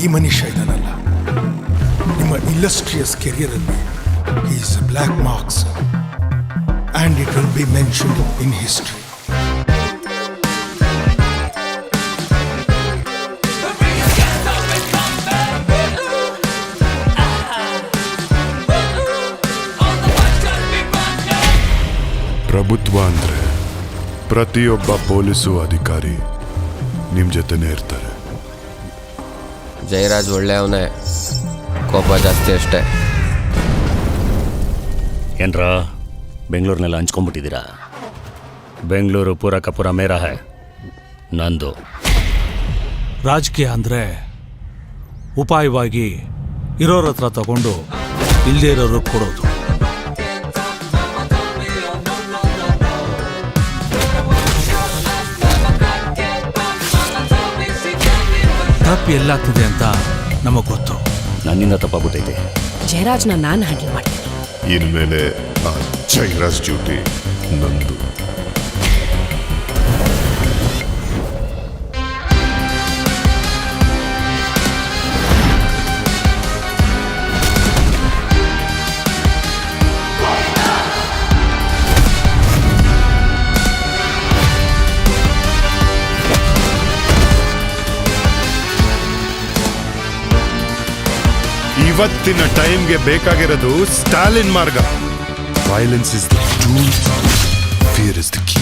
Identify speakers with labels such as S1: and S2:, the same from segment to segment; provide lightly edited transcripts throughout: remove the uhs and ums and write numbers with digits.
S1: ಈ ಮನುಷ್ಯ ಇದ್ದಾನಲ್ಲ, ನಿಮ್ಮ ಇಲ್ಲಸ್ಟ್ರಿಯಸ್ ಕೆರಿಯರಲ್ಲಿ he is a black marks and it will be mentioned in history.
S2: ಪ್ರಭುತ್ವ ಅಂದ್ರೆ ಪ್ರತಿಯೊಬ್ಬ ಪೊಲೀಸು ಅಧಿಕಾರಿ ನಿಮ್ಮ ಜೊತೆನೇ ಇರ್ತಾರೆ.
S3: ಜಯರಾಜ್ ಒಳ್ಳೆಯವನೇ, ಕೋಪ ಜಾಸ್ತಿ ಅಷ್ಟೇ.
S4: ಏನ್ರ ಬೆಂಗಳೂರಿನೆಲ್ಲ ಹಂಚ್ಕೊಂಡ್ಬಿಟ್ಟಿದ್ದೀರಾ? ಬೆಂಗಳೂರು ಪೂರ ಕಪೂರ ಮೇರಾ ಹೈ, ನಂದು.
S5: ರಾಜಕೀಯ ಅಂದರೆ ಉಪಾಯವಾಗಿ ಇರೋರ ಹತ್ರ ತಗೊಂಡು ಇಲ್ಲದೇ ಇರೋರಿಗೆ ಕೊಡೋದು. ತಪ್ಪು ಎಲ್ಲಾಗ್ತಿದೆ ಅಂತ ನಮಗೆ ಗೊತ್ತು.
S4: ನನ್ನಿಂದ ತಪ್ಪಾಗ್ಬಿಟ್ಟೈತೆ.
S6: ಜಯರಾಜ್ನ ನಾನು ಹ್ಯಾಂಡಲ್ ಮಾಡ್ತೀನಿ.
S2: ಇನ್ಮೇಲೆ ಆ ಜಯರಾಜ್ ಡ್ಯೂಟಿ ನಂದು. ಇವತ್ತಿನ ಟೈಮ್ಗೆ ಬೇಕಾಗಿರೋದು ಸ್ಟಾಲಿನ್ ಮಾರ್ಗ. Violence is the tool, fear is the key.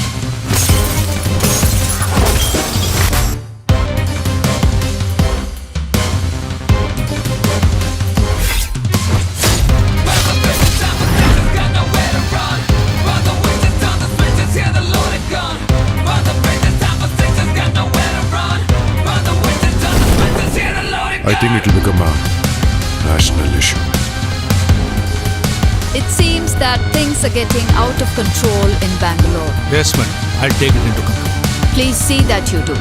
S2: I think it will become a national issue.
S7: It seems that things are getting out of control in Bangalore.
S5: Yes, ma'am. I'll take it into account.
S7: Please see that you do.